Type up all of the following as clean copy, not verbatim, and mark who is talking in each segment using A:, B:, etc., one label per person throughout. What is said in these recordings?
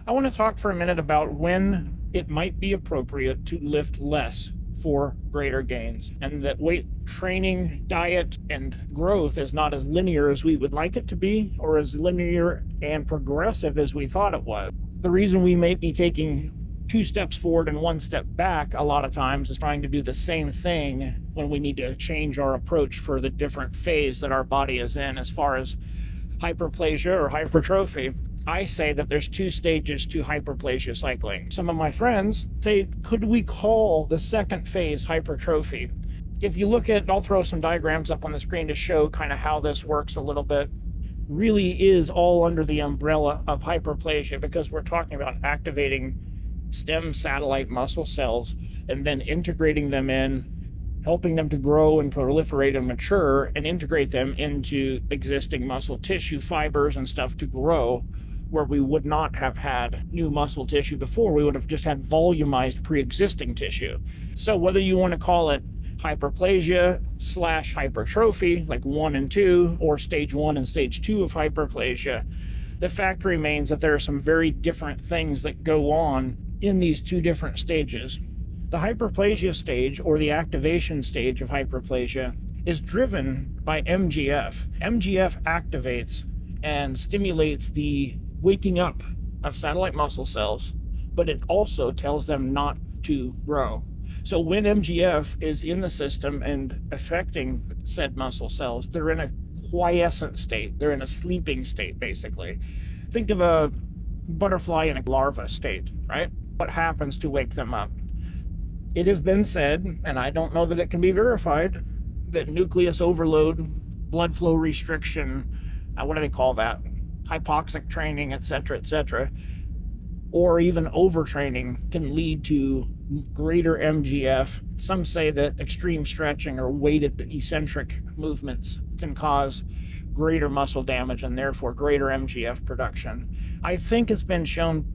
A: I want to talk for a minute about when it might be appropriate to lift less for greater gains, and that weight training, diet, and growth is not as linear as we would like it to be, or as linear and progressive as we thought it was. The reason we may be taking 2 steps forward and 1 step back a lot of times is trying to do the same thing when we need to change our approach for the different phase that our body is in as far as hyperplasia or hypertrophy. I say that there's 2 stages to hyperplasia cycling. Some of my friends say, could we call the second phase hypertrophy? If you look at, I'll throw some diagrams up on the screen to show kind of how this works a little bit, really is all under the umbrella of hyperplasia, because we're talking about activating stem satellite muscle cells and then integrating them in, helping them to grow and proliferate and mature and integrate them into existing muscle tissue fibers and stuff to grow, where we would not have had new muscle tissue before. We would have just had volumized pre-existing tissue. So whether you want to call it hyperplasia / hypertrophy, like 1 and 2, or stage 1 and stage 2 of hyperplasia, the fact remains that there are some very different things that go on in these 2 different stages. The hyperplasia stage, or the activation stage of hyperplasia, is driven by MGF. MGF activates and stimulates the waking up of satellite muscle cells, but it also tells them not to grow. So when MGF is in the system and affecting said muscle cells, they're in a quiescent state. They're in a sleeping state, basically. Think of a butterfly in a larva state, right? What happens to wake them up? It has been said, and I don't know that it can be verified, that nucleus overload, blood flow restriction, what do they call that? Hypoxic training, etc., or even overtraining can lead to greater MGF. Some say that extreme stretching or weighted eccentric movements can cause greater muscle damage and therefore greater MGF production. I think it's been shown,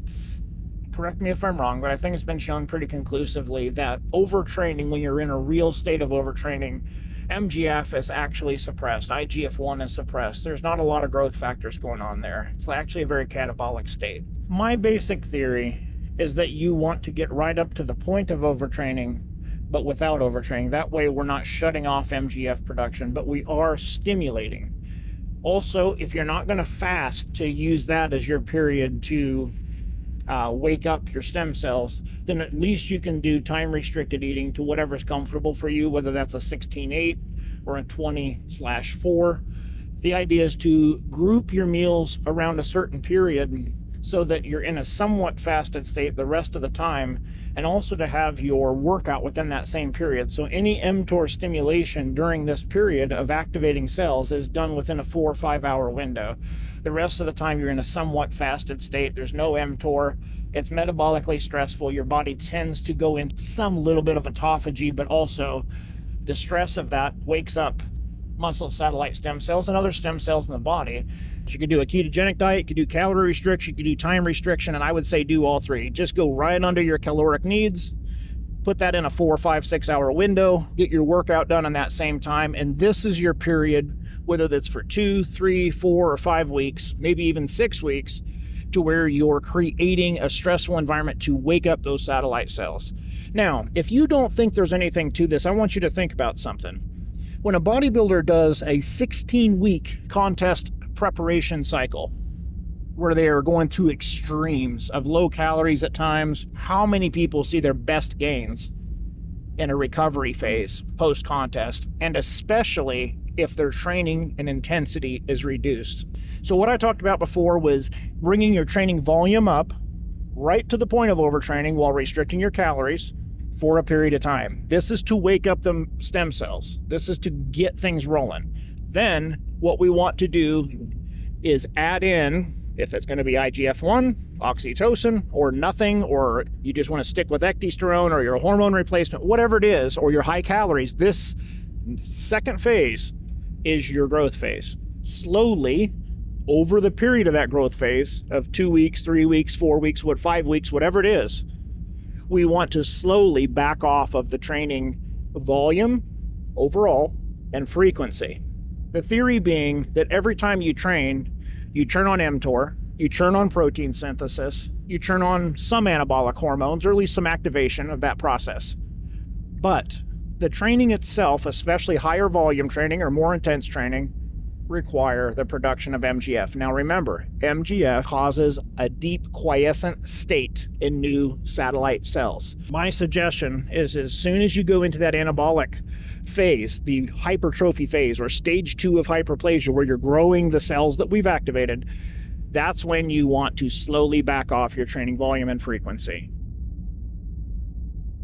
A: correct me if I'm wrong, but I think it's been shown pretty conclusively that overtraining, when you're in a real state of overtraining, MGF is actually suppressed. IGF-1 is suppressed. There's not a lot of growth factors going on there. It's actually a very catabolic state. My basic theory is that you want to get right up to the point of overtraining, but without overtraining. That way we're not shutting off MGF production, but we are stimulating. Also, if you're not going to fast to use that as your period to wake up your stem cells, then at least you can do time-restricted eating to whatever's comfortable for you, whether that's a 16-8 or a 20/4. The idea is to group your meals around a certain period so that you're in a somewhat fasted state the rest of the time, and also to have your workout within that same period. So any mTOR stimulation during this period of activating cells is done within a 4 or 5 hour window. The rest of the time you're in a somewhat fasted state. There's no mTOR. It's metabolically stressful. Your body tends to go in some little bit of autophagy, but also the stress of that wakes up muscle satellite stem cells and other stem cells in the body. You could do a ketogenic diet, you could do calorie restriction, you could do time restriction, and I would say do all 3. Just go right under your caloric needs, put that in a 4, 5, 6 hour window, get your workout done in that same time, and this is your period, whether that's for 2, 3, 4, or 5 weeks, maybe even 6 weeks, to where you're creating a stressful environment to wake up those satellite cells. Now, if you don't think there's anything to this, I want you to think about something. When a bodybuilder does a 16-week contest preparation cycle, where they are going through extremes of low calories at times, how many people see their best gains in a recovery phase post-contest, and especially if their training and intensity is reduced? So what I talked about before was bringing your training volume up right to the point of overtraining while restricting your calories for a period of time. This is to wake up the stem cells. This is to get things rolling. Then what we want to do is add in, if it's going to be IGF-1, oxytocin, or nothing, or you just want to stick with ecdysterone or your hormone replacement, whatever it is, or your high calories, this second phase is your growth phase. Slowly, over the period of that growth phase of 2 weeks, 3 weeks, 4 weeks, 5 weeks, whatever it is, we want to slowly back off of the training volume overall and frequency. The theory being that every time you train, you turn on mTOR, you turn on protein synthesis, you turn on some anabolic hormones, or at least some activation of that process. But the training itself, especially higher volume training or more intense training, require the production of MGF. Now remember, MGF causes a deep quiescent state in new satellite cells. My suggestion is as soon as you go into that anabolic phase, the hypertrophy phase, or stage 2 of hyperplasia, where you're growing the cells that we've activated, that's when you want to slowly back off your training volume and frequency.